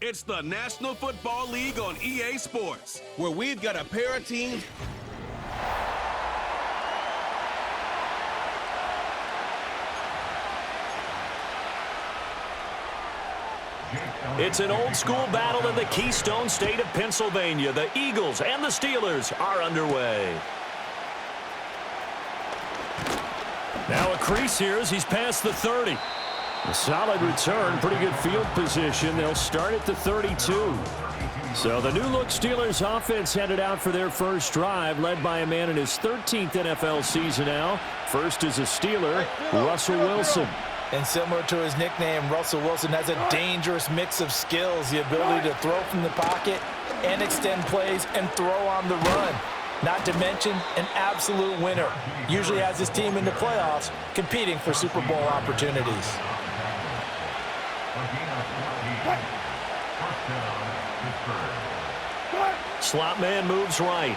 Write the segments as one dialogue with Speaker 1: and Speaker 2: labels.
Speaker 1: It's the National Football League on EA Sports, where we've got a pair of teams.
Speaker 2: It's an old-school battle in the Keystone State of Pennsylvania. The Eagles and the Steelers are underway. Now a crease here as he's past the 30. A solid return, pretty good field position. They'll start at the 32. So the new-look Steelers offense headed out for their first drive, led by a man in his 13th NFL season now. First is a Steeler, Russell Wilson.
Speaker 3: And similar to his nickname, Russell Wilson has a dangerous mix of skills, the ability to throw from the pocket and extend plays and throw on the run. Not to mention an absolute winner. Usually has his team in the playoffs competing for Super Bowl opportunities.
Speaker 2: Slot man moves right.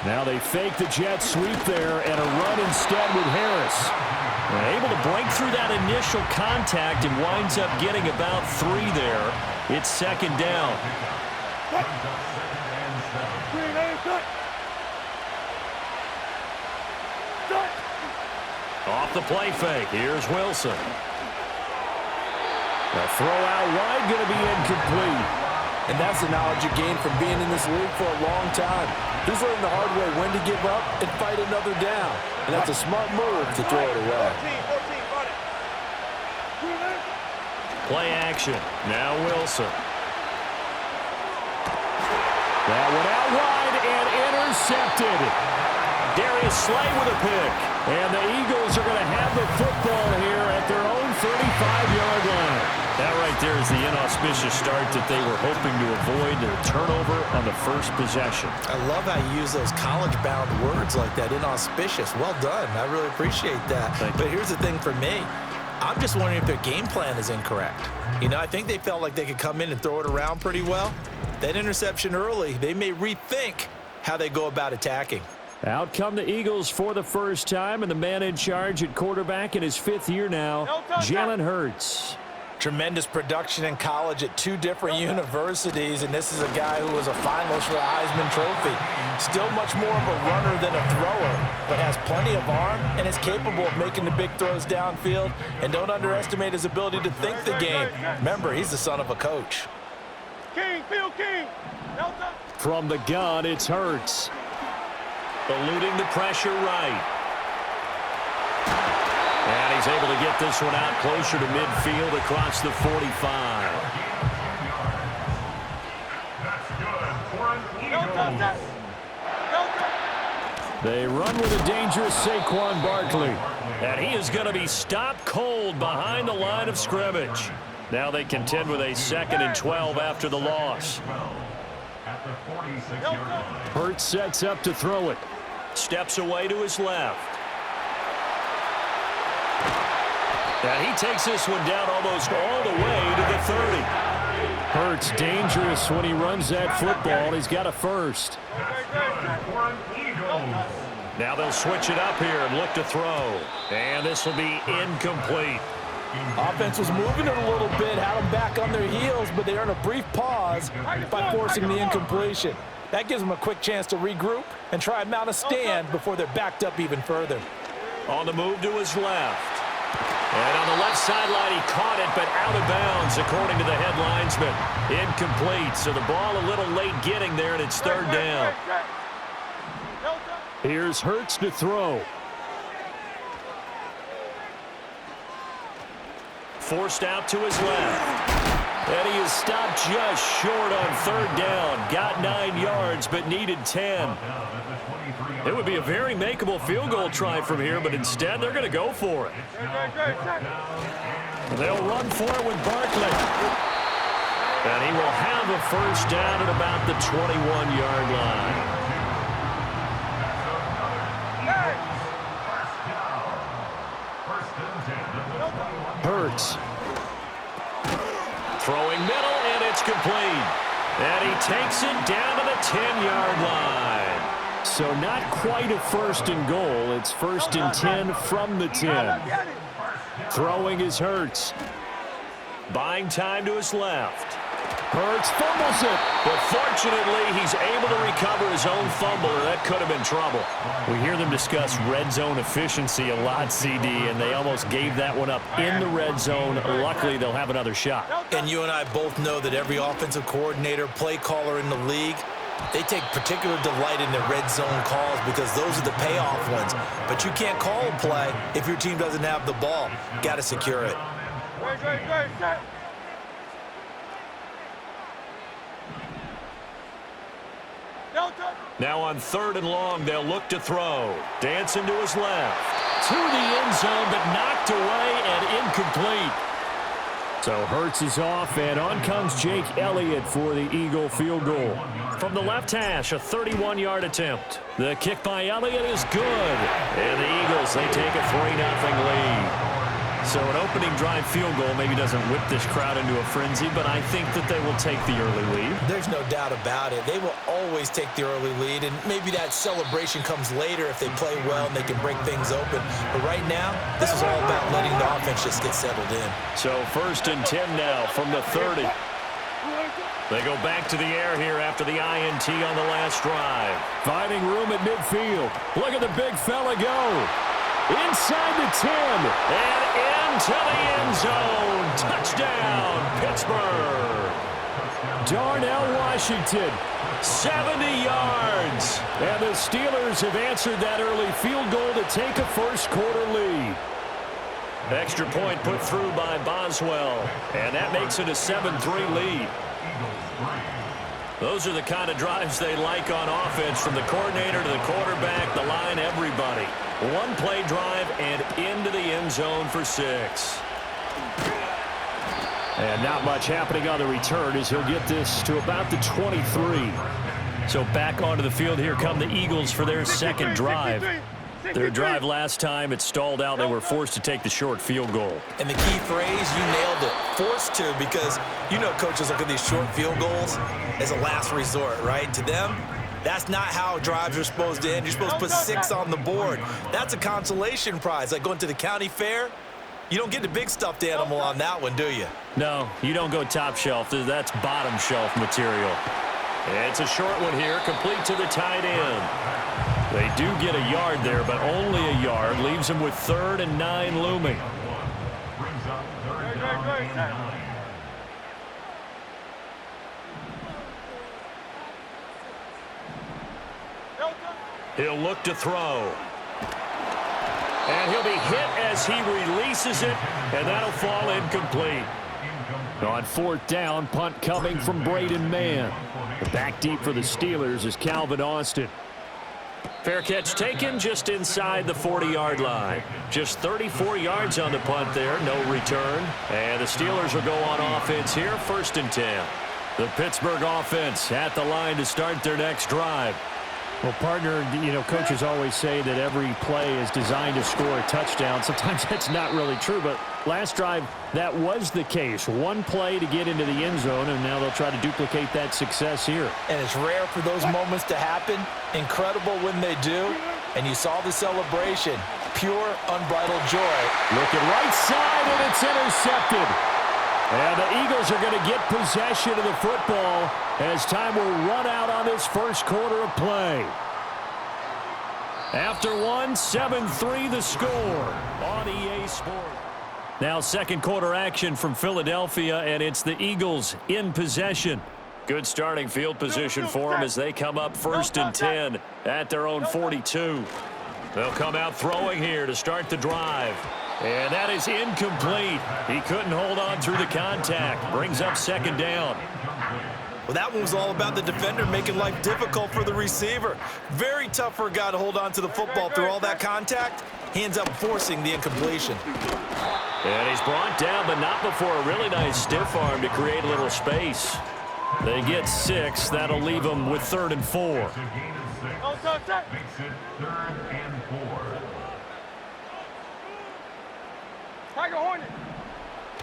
Speaker 2: Now they fake the jet sweep there and a run instead with Harris. They're able to break through that initial contact and winds up getting about 3 there. It's second down. Off the play fake. Here's Wilson. The throw out wide going to be incomplete.
Speaker 3: And that's the knowledge you gain from being in this league for a long time. He's learned the hard way when to give up and fight another down. And that's a smart move to throw it away.
Speaker 2: Play action. Now Wilson. That one out wide and intercepted. Darius Slay with a pick. And the Eagles are going to have the football here at their own 35-yard line. That right there is the inauspicious start that they were hoping to avoid, the turnover on the first possession.
Speaker 3: I love how you use those college-bound words like that, inauspicious. Well done. I really appreciate that. But here's the thing for me. I'm just wondering if their game plan is incorrect. You know, I think they felt like they could come in and throw it around pretty well. That interception early, they may rethink how they go about attacking.
Speaker 2: Out come the Eagles for the first time, and the man in charge at quarterback in his 5th year now, Jalen Hurts.
Speaker 3: Tremendous production in college at 2 different universities, and this is a guy who was a finalist for the Heisman Trophy. Still much more of a runner than a thrower, but has plenty of arm and is capable of making the big throws downfield. And don't underestimate his ability to think the game. Remember, he's the son of a coach.
Speaker 4: King, Field King.
Speaker 2: From the gun, it's Hurts. Eluding the pressure right. And he's able to get this one out closer to midfield across the 45. They run with a dangerous Saquon Barkley. And he is going to be stopped cold behind the line of scrimmage. Now they contend with a 2nd and 12 after the loss. Hurts sets up to throw it. Steps away to his left. And he takes this one down almost all the way to the 30. Hurts dangerous when he runs that football. He's got a first. Now they'll switch it up here and look to throw. And this will be incomplete.
Speaker 3: Offense was moving it a little bit, had them back on their heels, but they earn a brief pause by forcing the incompletion. That gives them a quick chance to regroup and try and mount a stand before they're backed up even further.
Speaker 2: On the move to his left. And on the left sideline, he caught it, but out of bounds, according to the head linesman. Incomplete, so the ball a little late getting there, and it's 3rd down. Here's Hurts to throw. Forced out to his left. And he is stopped just short on 3rd down. Got 9 yards, but needed 10. It would be a very makeable field goal try from here, but instead they're going to go for it. They'll run for it with Barkley. And he will have a first down at about the 21-yard line. Hurts. Throwing middle, and it's complete. And he takes it down to the 10-yard line. So not quite a 1st and goal. It's 1st and 10 from the 10. Throwing is Hurts. buying time to his left.
Speaker 5: Hurts fumbles it.
Speaker 2: But fortunately, he's able to recover his own fumble, or that could have been trouble.
Speaker 5: We hear them discuss red zone efficiency a lot, CD, and they almost gave that one up in the red zone. Luckily, they'll have another shot.
Speaker 3: And you and I both know that every offensive coordinator, play caller in the league, they take particular delight in their red zone calls because those are the payoff ones. But you can't call a play if your team doesn't have the ball. Got to secure it.
Speaker 4: Great.
Speaker 2: Now on 3rd and long, they'll look to throw. Dancing to his left. To the end zone, but knocked away and incomplete.
Speaker 5: So Hurts is off, and on comes Jake Elliott for the Eagle field goal.
Speaker 2: From the left hash, a 31-yard attempt. The kick by Elliott is good. And the Eagles, they take a 3-0 lead. So an opening drive field goal maybe doesn't whip this crowd into a frenzy, but I think that they will take the early lead.
Speaker 3: There's no doubt about it. They will always take the early lead, and maybe that celebration comes later if they play well and they can break things open. But right now, this is all about letting the offense just get settled in.
Speaker 2: So 1st and 10 now from the 30. They go back to the air here after the INT on the last drive.
Speaker 5: Finding room at midfield. Look at the big fella go. Inside the 10.
Speaker 2: And into the end zone. Touchdown, Pittsburgh.
Speaker 5: Darnell Washington.
Speaker 2: 70 yards.
Speaker 5: And the Steelers have answered that early field goal to take a first-quarter lead.
Speaker 2: Extra point put through by Boswell. And that makes it a 7-3 lead. Those are the kind of drives they like on offense, from the coordinator to the quarterback, the line, everybody. One play drive and into the end zone for 6.
Speaker 5: And not much happening on the return as he'll get this to about the 23.
Speaker 2: So back onto the field here come the Eagles for their second drive. Their drive last time, it stalled out. They were forced to take the short field goal.
Speaker 3: And the key phrase, you nailed it, forced to, because you know coaches look at these short field goals as a last resort, right? To them, that's not how drives are supposed to end. You're supposed to put 6 on the board. That's a consolation prize, like going to the county fair. You don't get the big stuffed animal on that one, do you?
Speaker 2: No, you don't go top shelf. That's bottom shelf material. It's a short one here, complete to the tight end. They do get a yard there, but only a yard. Leaves them with 3rd and 9 looming. He'll look to throw. And he'll be hit as he releases it, and that'll fall incomplete.
Speaker 5: On 4th down, punt coming from Braden Mann. Back deep for the Steelers is Calvin Austin.
Speaker 2: Fair catch taken just inside the 40-yard line. Just 34 yards on the punt there, no return. And the Steelers will go on offense here, 1st and 10. The Pittsburgh offense at the line to start their next drive.
Speaker 5: Well, partner, you know, coaches always say that every play is designed to score a touchdown. Sometimes that's not really true, but last drive, that was the case. One play to get into the end zone, and now they'll try to duplicate that success here.
Speaker 3: And it's rare for those moments to happen. Incredible when they do. And you saw the celebration. Pure, unbridled joy.
Speaker 5: Looking right side, and it's intercepted. And the Eagles are going to get possession of the football as time will run out on this first quarter of play. After one, 7-3 the score on EA Sports. Now second quarter action from Philadelphia, and it's the Eagles in possession.
Speaker 2: Good starting field position for them as they come up 1st and 10 at their own 42. They'll come out throwing here to start the drive. And that is incomplete. He couldn't hold on through the contact. Brings up 2nd down.
Speaker 3: Well, that one was all about the defender making life difficult for the receiver. Very tough for a guy to hold on to the football through all that contact. He ends up forcing the incompletion.
Speaker 2: And he's brought down, but not before a really nice stiff arm to create a little space. They get 6. That'll leave them with 3rd and 4.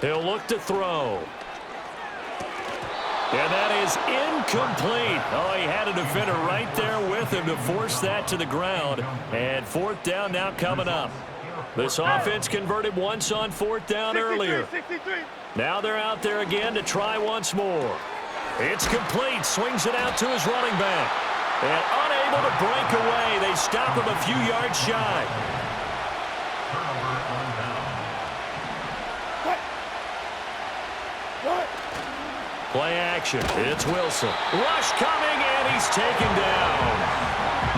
Speaker 2: He'll look to throw. And that is incomplete. Oh, he had a defender right there with him to force that to the ground. And 4th down now coming up. This offense converted once on 4th down earlier. Now they're out there again to try once more. It's complete. Swings it out to his running back. And unable to break away. They stop him a few yards shy. Play action. It's Wilson. Rush coming, and he's taken down.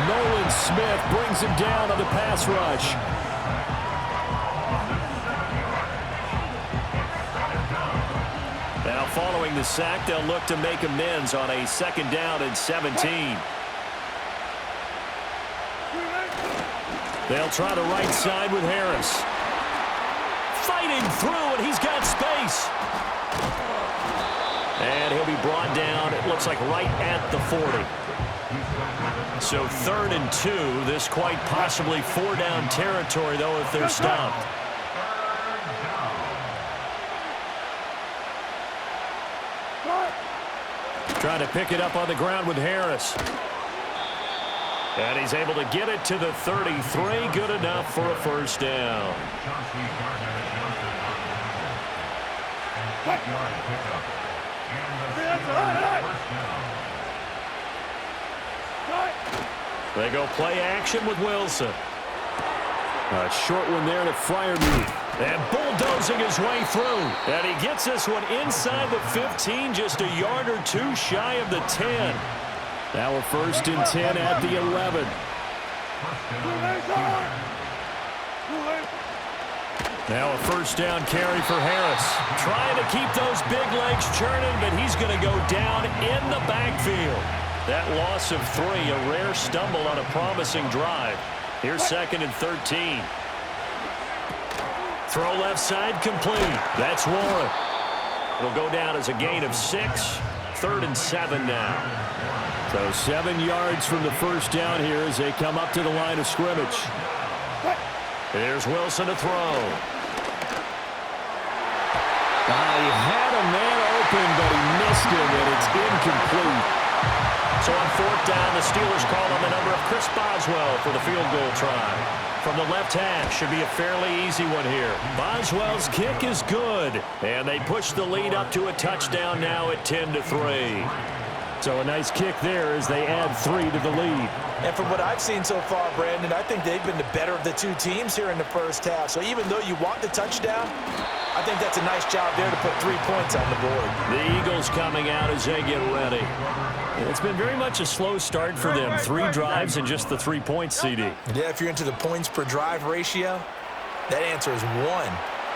Speaker 5: Nolan Smith brings him down on the pass rush.
Speaker 2: Now following the sack, they'll look to make amends on a 2nd down and 17. They'll try the right side with Harris. Fighting through, and he's got space. And he'll be brought down, it looks like right at the 40. So 3rd and 2. This quite possibly 4-down territory, though, if they're stopped. Trying to pick it up on the ground with Harris. And he's able to get it to the 33. Good enough for a 1st down. They go play action with Wilson.
Speaker 5: A short one there to Freiermuth.
Speaker 2: And bulldozing his way through. And he gets this one inside the 15, just a yard or two shy of the 10.
Speaker 5: Now a 1st and 10 at the 11.
Speaker 2: Now a 1st down carry for Harris. Trying to keep those big legs churning, but he's going to go down in the backfield. That loss of 3, a rare stumble on a promising drive. Here's 2nd and 13. Throw left side complete. That's Warren. It'll go down as a gain of 6. 3rd and 7 now.
Speaker 5: So 7 yards from the 1st down here as they come up to the line of scrimmage.
Speaker 2: Here's Wilson to throw.
Speaker 5: He had a man open, but he missed him, and it's incomplete.
Speaker 2: So on 4th down, the Steelers call on the number of Chris Boswell for the field goal try. From the left half, should be a fairly easy one here. Boswell's kick is good, and they push the lead up to a touchdown now at 10-3.
Speaker 5: So a nice kick there as they add 3 to the lead.
Speaker 3: And from what I've seen so far, Brandon, I think they've been the better of the 2 teams here in the 1st half. So even though you want the touchdown, I think that's a nice job there to put 3 points on the board.
Speaker 2: The Eagles coming out as they get ready. It's been very much a slow start for them. 3 drives and just the 3 points, CD.
Speaker 3: Yeah, if you're into the points per drive ratio, that answer is 1.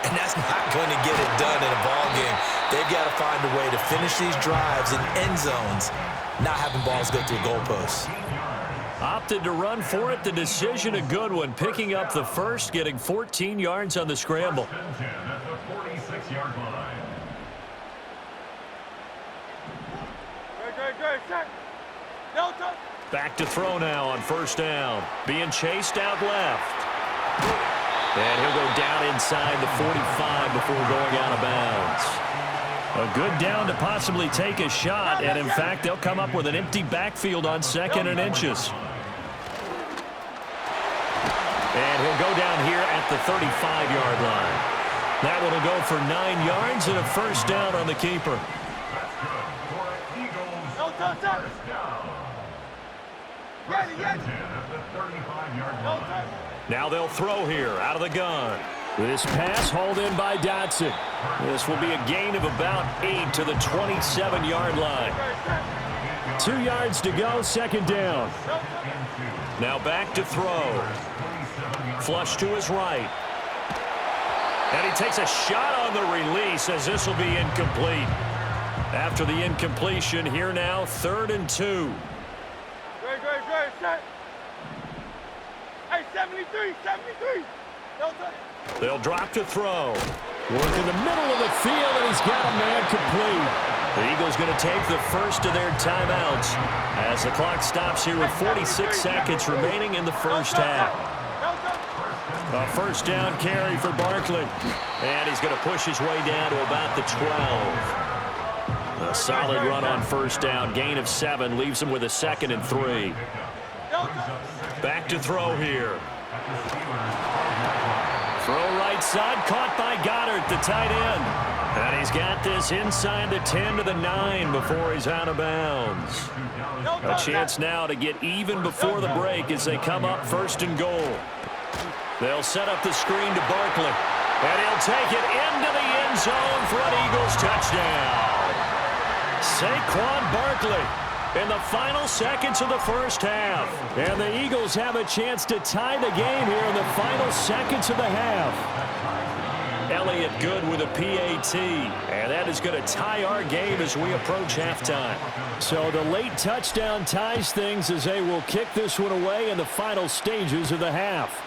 Speaker 3: And that's not going to get it done in a ball game. They've got to find a way to finish these drives in end zones, not having balls go through goalposts.
Speaker 2: Opted to run for it. The decision a good one. Picking up the 1st, getting 14 yards on the scramble. Back to throw now on 1st down. Being chased out left. And he'll go down inside the 45 before going out of bounds. A good down to possibly take a shot, and in fact, they'll come up with an empty backfield on 2nd and inches. And he'll go down here at the 35-yard line. That one will go for 9 yards and a 1st down on the keeper. Now they'll throw here out of the gun.
Speaker 5: This pass hauled in by Dotson.
Speaker 2: This will be a gain of about 8 to the 27-yard line.
Speaker 5: 2 yards to go, 2nd down.
Speaker 2: Now back to throw. Flush to his right. And he takes a shot on the release as this will be incomplete. After the incompletion, here now, 3rd and 2.
Speaker 4: Great, set. Hey, 73.
Speaker 2: They'll drop to throw.
Speaker 5: Work in the middle of the field, and he's got a man complete.
Speaker 2: The Eagles going to take the 1st of their timeouts as the clock stops here with 46 seconds remaining in the 1st half. A 1st down carry for Barkley. And he's going to push his way down to about the 12. A solid run on 1st down. Gain of 7 leaves him with a 2nd and 3. Back to throw here. Throw right side, caught by Goddard, the tight end. And he's got this inside the 10 to the 9 before he's out of bounds. A chance now to get even before the break as they come up first and goal. They'll set up the screen to Barkley. And he'll take it into the end zone for an Eagles touchdown. Saquon Barkley in the final seconds of the first half. And the Eagles have a chance to tie the game here in the final seconds of the half. Elliott good with a PAT, and that is going to tie our game as we approach halftime. So the late touchdown ties things as they will kick this one away in the final stages of the half.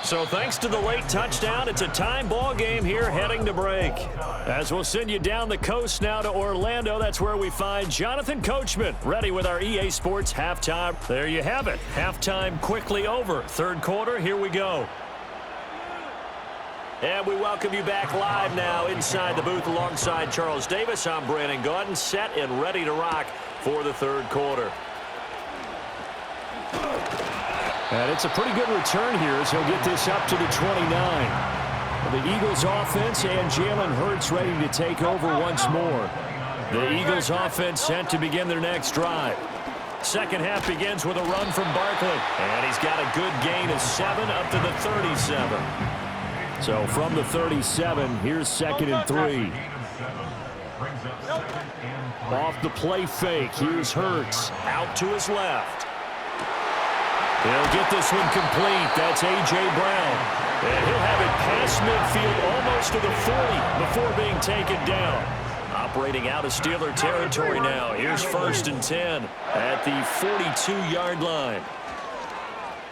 Speaker 2: So thanks to the late touchdown, it's a time ball game here heading to break. As we'll send you down the coast now to Orlando, that's where we find Jonathan Coachman ready with our EA Sports halftime. There you have it. Halftime quickly over. Third quarter, here we go. And we welcome you back live now inside the booth alongside Charles Davis. I'm Brandon Gaudin, set and ready to rock for the third quarter. And it's a pretty good return here as he'll get this up to the 29. The Eagles offense and Jalen Hurts ready to take over once more. The Eagles offense set to begin their next drive. Second half begins with a run from Barkley. And he's got a good gain of 7 up to the 37. So from the 37, here's 2nd and 3. Off the play fake, here's Hurts out to his left. He'll get this one complete. That's A.J. Brown. And he'll have it past midfield almost to the 40 before being taken down. Operating out of Steeler territory now. Here's 1st and 10 at the 42-yard line.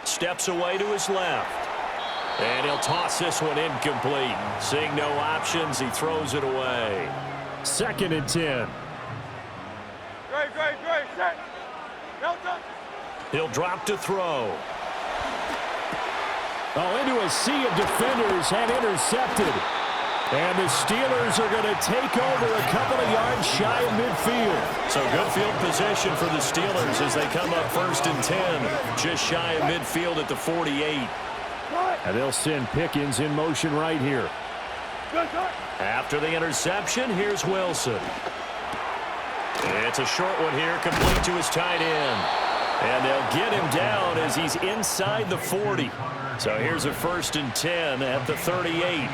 Speaker 2: Steps away to his left. And he'll toss this one incomplete. Seeing no options, he throws it away. 2nd and 10.
Speaker 4: Great, set. Well done.
Speaker 2: He'll drop to throw.
Speaker 5: Oh, into a sea of defenders and intercepted. And the Steelers are going to take over a couple of yards shy of midfield.
Speaker 2: So good field position for the Steelers as they come up 1st and 10, just shy of midfield at the 48.
Speaker 5: And they'll send Pickens in motion right here.
Speaker 2: After the interception, here's Wilson. It's a short one here, complete to his tight end. And they'll get him down as he's inside the 40. So here's a 1st and 10 at the 38.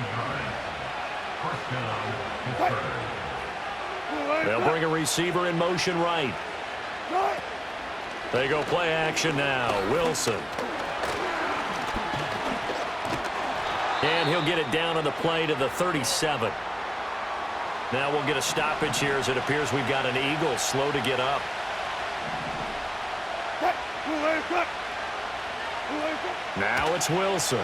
Speaker 2: They'll bring a receiver in motion right. They go play action now. Wilson. And he'll get it down on the play to the 37. Now we'll get a stoppage here as it appears we've got an Eagle slow to get up. Now it's Wilson.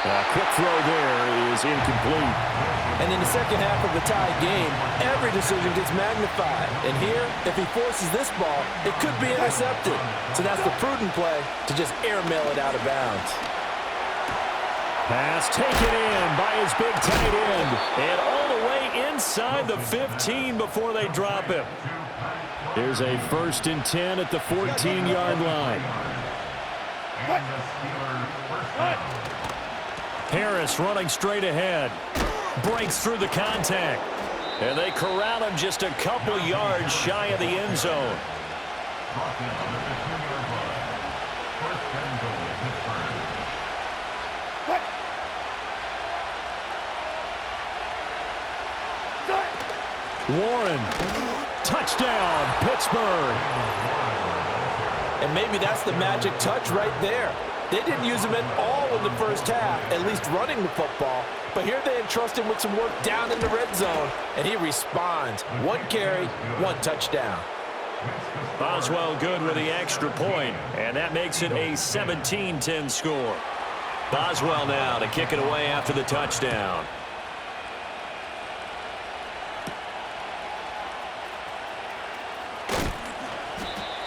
Speaker 2: A quick throw there is incomplete.
Speaker 3: And in the second half of the tied game, every decision gets magnified. And here, if he forces this ball, it could be intercepted. So that's the prudent play to just airmail it out of bounds.
Speaker 5: Pass taken in by his big tight end.
Speaker 2: And all the way inside the 15 before they drop him.
Speaker 5: Here's a 1st and 10 at the 14-yard line.
Speaker 2: Harris running straight ahead. Breaks through the contact. And they corral him just a couple yards shy of the end zone.
Speaker 5: Warren. Touchdown, Pittsburgh.
Speaker 3: And maybe that's the magic touch right there. They didn't use him at all in the first half, at least running the football. But here they entrust him with some work down in the red zone, and he responds. 1 carry, 1 touchdown.
Speaker 2: Boswell good with the extra point, and that makes it a 17-10 score. Boswell now to kick it away after the touchdown.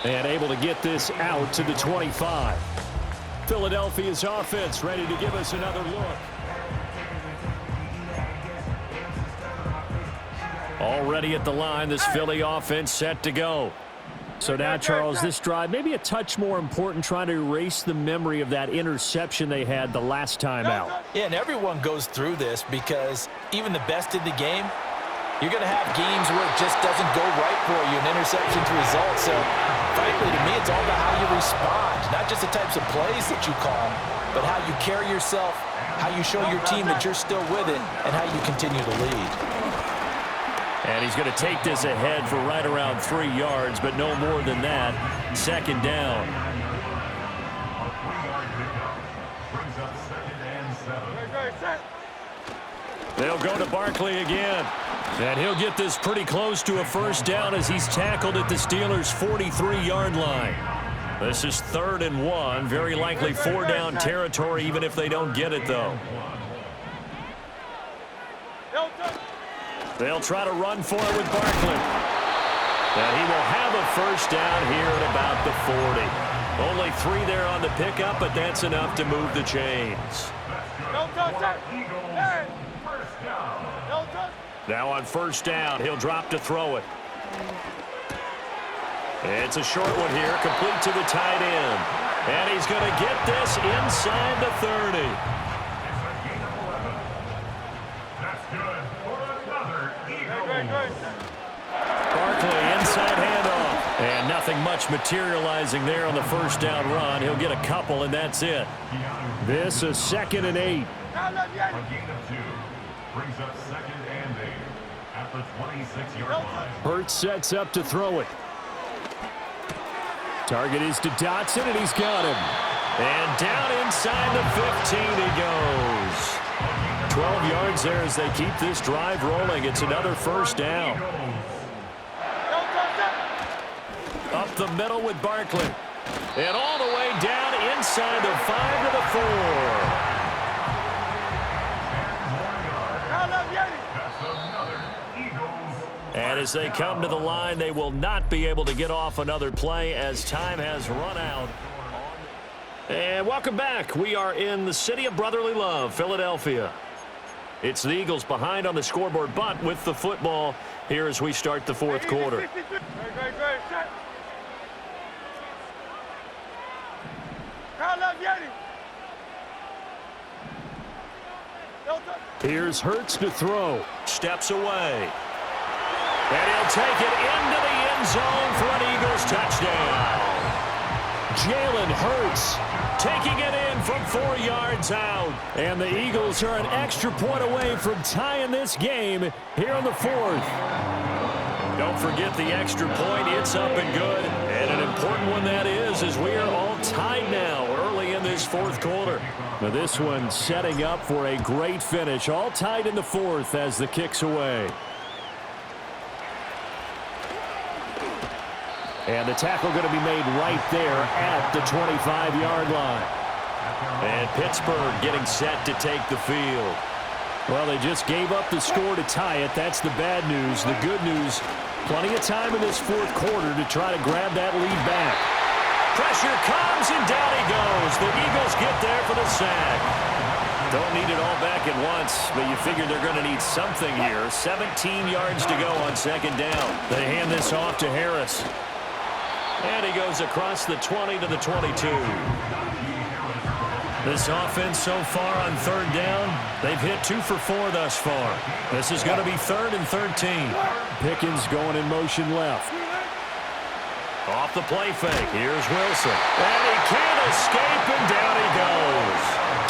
Speaker 5: And able to get this out to the 25. Philadelphia's offense ready to give us another look.
Speaker 2: Already at the line, this Philly offense set to go.
Speaker 5: So now, Charles, this drive maybe a touch more important, trying to erase the memory of that interception they had the last time out.
Speaker 3: Yeah, and everyone goes through this because even the best in the game, you're going to have games where it just doesn't go right for you, an interception's result. So, frankly, to me, it's all about how you respond, not just the types of plays that you call, but how you carry yourself, how you show your team that you're still with it, and how you continue to lead.
Speaker 2: And he's going to take this ahead for right around 3 yards, but no more than that. Second down. They'll go to Barkley again. And he'll get this pretty close to a first down as he's tackled at the Steelers' 43-yard line. This is 3rd and 1. Very likely 4-down territory, even if they don't get it, though. They'll try to run for it with Barkley. And he will have a first down here at about the 40. Only 3 there on the pickup, but that's enough to move the chains. Now on first down, he'll drop to throw it. It's a short one here, complete to the tight end. And he's going to get this inside the 30. Barkley inside handoff. And nothing much materializing there on the first down run. He'll get a couple, and that's it.
Speaker 5: This is 2nd and 8.
Speaker 6: A gain of 2 brings up 2nd and 8 at the 26-yard line.
Speaker 5: Hurts sets up to throw it. Target is to Dotson, and he's got him.
Speaker 2: And down inside the 15 he goes. 12 yards there as they keep this drive rolling. It's another first down. Up the middle with Barkley. And all the way down inside the 5 to the 4. And as they come to the line, they will not be able to get off another play as time has run out. And welcome back. We are in the city of brotherly love, Philadelphia. It's the Eagles behind on the scoreboard, but with the football here as we start the 4th quarter.
Speaker 5: Here's Hurts to throw.
Speaker 2: Steps away. And he'll take it into the end zone for an Eagles touchdown. Jalen Hurts taking it in from 4 yards out.
Speaker 5: And the Eagles are an extra point away from tying this game here in the 4th.
Speaker 2: Don't forget the extra point. It's up and good. And an important one that is, as we are all tied now early in this 4th quarter.
Speaker 5: Now this one setting up for a great finish. All tied in the 4th as the kick's away. And the tackle going to be made right there at the 25-yard line.
Speaker 2: And Pittsburgh getting set to take the field.
Speaker 5: Well, they just gave up the score to tie it. That's the bad news. The good news, plenty of time in this 4th quarter to try to grab that lead back.
Speaker 2: Pressure comes, and down he goes. The Eagles get there for the sack. Don't need it all back at once, but you figure they're going to need something here. 17 yards to go on 2nd down.
Speaker 5: They hand this off to Harris.
Speaker 2: And he goes across the 20 to the 22. This offense so far on 3rd down, they've hit 2 for 4 thus far. This is going to be 3rd and 13.
Speaker 5: Pickens going in motion left.
Speaker 2: Off the play fake. Here's Wilson. And he can't escape, and down he goes.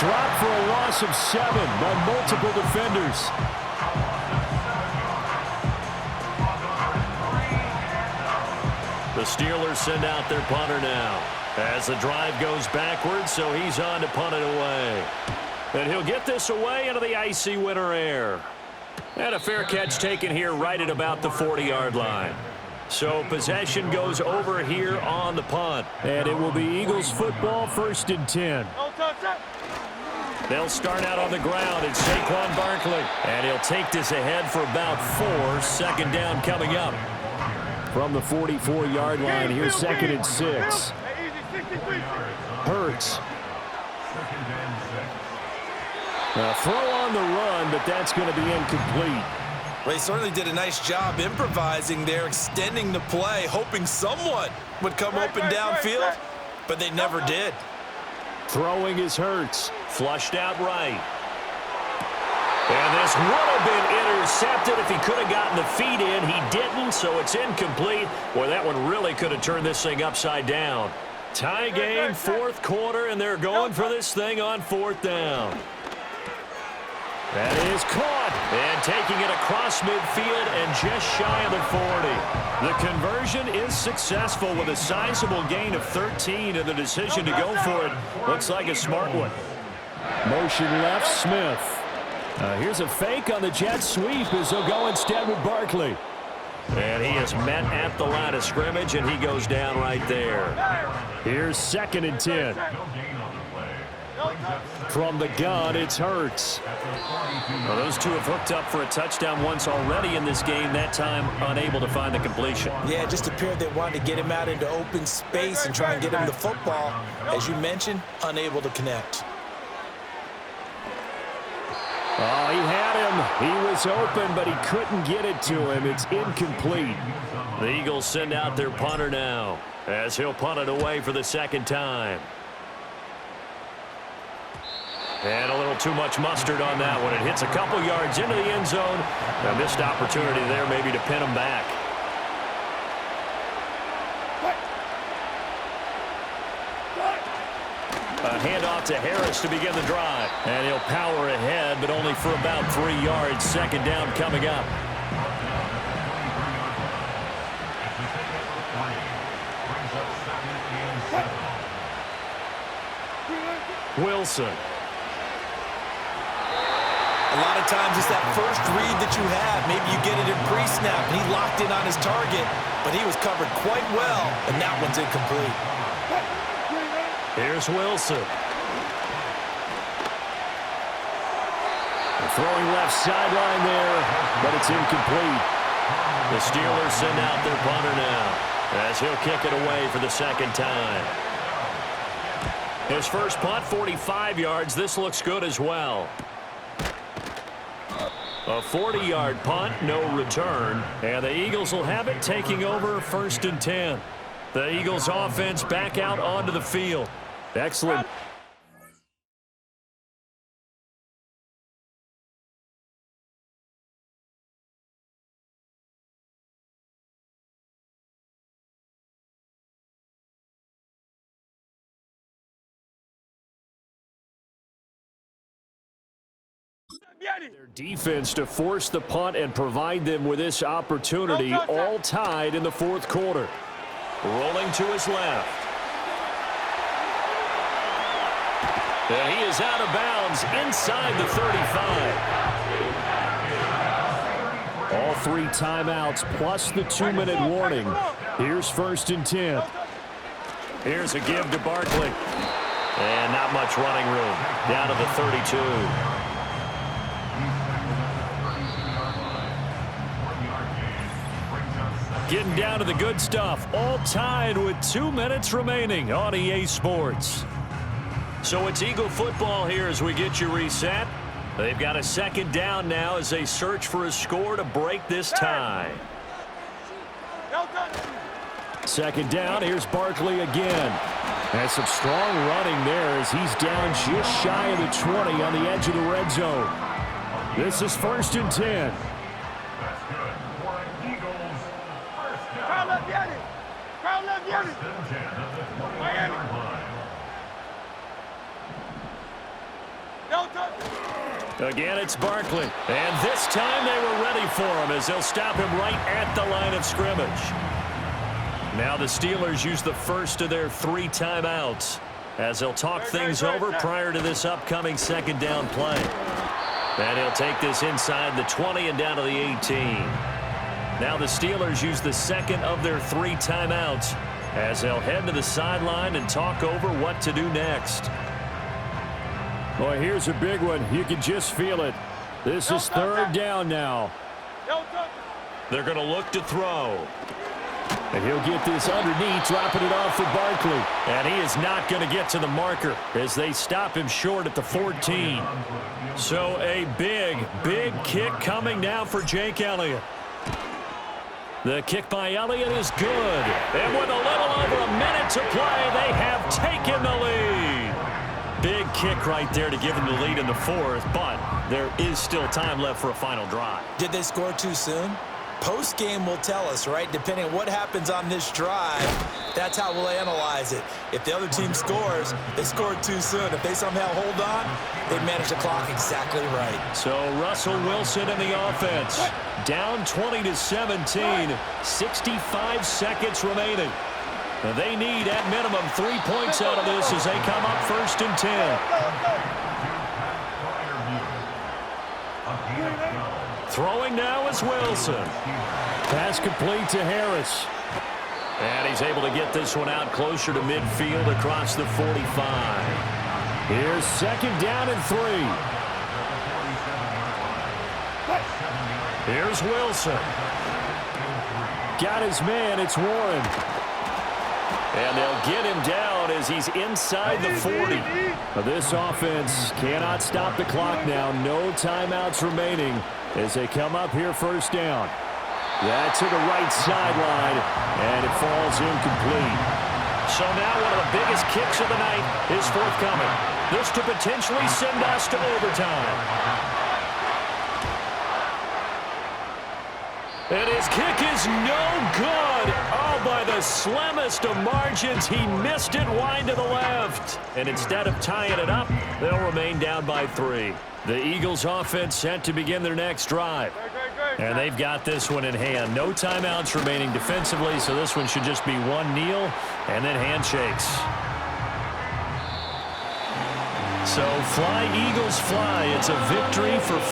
Speaker 5: Drop for a loss of 7 by multiple defenders.
Speaker 2: The Steelers send out their punter now as the drive goes backwards, so he's on to punt it away. And he'll get this away into the icy winter air. And a fair catch taken here right at about the 40-yard line. So possession goes over here on the punt.
Speaker 5: And it will be Eagles football, 1st and 10.
Speaker 2: They'll start out on the ground. It's Saquon Barkley. And he'll take this ahead for about 4. 2nd down coming up.
Speaker 5: From the 44-yard line, here's 2nd and 6. Hurts. A throw on the run, but that's going to be incomplete.
Speaker 3: Well, he certainly did a nice job improvising there, extending the play, hoping someone would come open downfield, but they never did.
Speaker 2: Throwing is Hurts. Flushed out right. And this would have been intercepted if he could have gotten the feet in. He didn't, so it's incomplete. Boy, that one really could have turned this thing upside down. Tie game, fourth quarter, and they're going for this thing on fourth down. That is caught, and taking it across midfield and just shy of the 40. The conversion is successful with a sizable gain of 13, and the decision to go for it looks like a smart one.
Speaker 5: Motion left, Smith. Here's a fake on the jet sweep as they'll go instead with Barkley.
Speaker 2: And he is met at the line of scrimmage, and he goes down right there.
Speaker 5: Here's 2nd and 10. From the gun, it's Hurts.
Speaker 2: Well, those two have hooked up for a touchdown once already in this game, that time unable to find the completion.
Speaker 3: Yeah, it just appeared they wanted to get him out into open space and try and get him the football. As you mentioned, unable to connect.
Speaker 5: Oh, he had him. He was open, but he couldn't get it to him. It's incomplete.
Speaker 2: The Eagles send out their punter now as he'll punt it away for the second time. And a little too much mustard on that one. It hits a couple yards into the end zone. A missed opportunity there maybe to pin him back. A handoff to Harris to begin the drive. And he'll power ahead, but only for about 3 yards. Second down coming up. Wilson.
Speaker 3: A lot of times it's that first read that you have. Maybe you get it in pre-snap, and he locked in on his target, but he was covered quite well, and that one's incomplete.
Speaker 2: Here's Wilson.
Speaker 5: Throwing left sideline there, but it's incomplete.
Speaker 2: The Steelers send out their punter now as he'll kick it away for the second time. His first punt, 45 yards. This looks good as well. A 40-yard punt, no return. And the Eagles will have it, taking over 1st and 10. The Eagles offense back out onto the field.
Speaker 5: Excellent. Their defense to force the punt and provide them with this opportunity, all tied in the fourth quarter.
Speaker 2: Rolling to his left. And he is out of bounds inside the 35.
Speaker 5: All 3 timeouts plus the 2-minute warning. Here's 1st and 10.
Speaker 2: Here's a give to Barkley. And not much running room. Down to the 32. Getting down to the good stuff. All tied with 2 minutes remaining on EA Sports. So it's Eagle football here as we get you reset. They've got a second down now as they search for a score to break this tie.
Speaker 5: Second down, here's Barkley again. And some strong running there as he's down just shy of the 20 on the edge of the red zone. This is 1st and 10.
Speaker 2: Again, it's Barkley. And this time they were ready for him as they'll stop him right at the line of scrimmage. Now the Steelers use the first of their 3 timeouts as they'll talk things over prior to this upcoming second down play. And he'll take this inside the 20 and down to the 18. Now the Steelers use the second of their 3 timeouts as they'll head to the sideline and talk over what to do next.
Speaker 5: Boy, here's a big one. You can just feel it. This is 3rd down now.
Speaker 2: They're going to look to throw. And he'll get this underneath, dropping it off for Barkley. And he is not going to get to the marker as they stop him short at the 14. So a big, big kick coming now for Jake Elliott. The kick by Elliott is good. And with a little over a minute to play, they have taken the lead. Big kick right there to give them the lead in the fourth, but there is still time left for a final drive.
Speaker 3: Did they score too soon? Post-game will tell us, right? Depending on what happens on this drive, that's how we'll analyze it. If the other team scores, they scored too soon. If they somehow hold on, they manage the clock exactly right.
Speaker 2: So Russell Wilson in the offense. Down 20-17, 65 seconds remaining. They need, at minimum, 3 points out of this as they come up 1st and 10. Throwing now is Wilson.
Speaker 5: Pass complete to Harris.
Speaker 2: And he's able to get this one out closer to midfield across the 45.
Speaker 5: Here's 2nd down and 3.
Speaker 2: Here's Wilson.
Speaker 5: Got his man. It's Warren.
Speaker 2: And they'll get him down as he's inside the 40.
Speaker 5: This offense cannot stop the clock now. No timeouts remaining as they come up here 1st down. That's to the right sideline, and it falls incomplete.
Speaker 2: So now one of the biggest kicks of the night is forthcoming. This to potentially send us to overtime. And his kick is no good. Oh, by the slimmest of margins, he missed it wide to the left. And instead of tying it up, they'll remain down by 3. The Eagles offense set to begin their next drive. And they've got this one in hand. No timeouts remaining defensively, so this one should just be one kneel and then handshakes. So fly, Eagles, fly. It's a victory for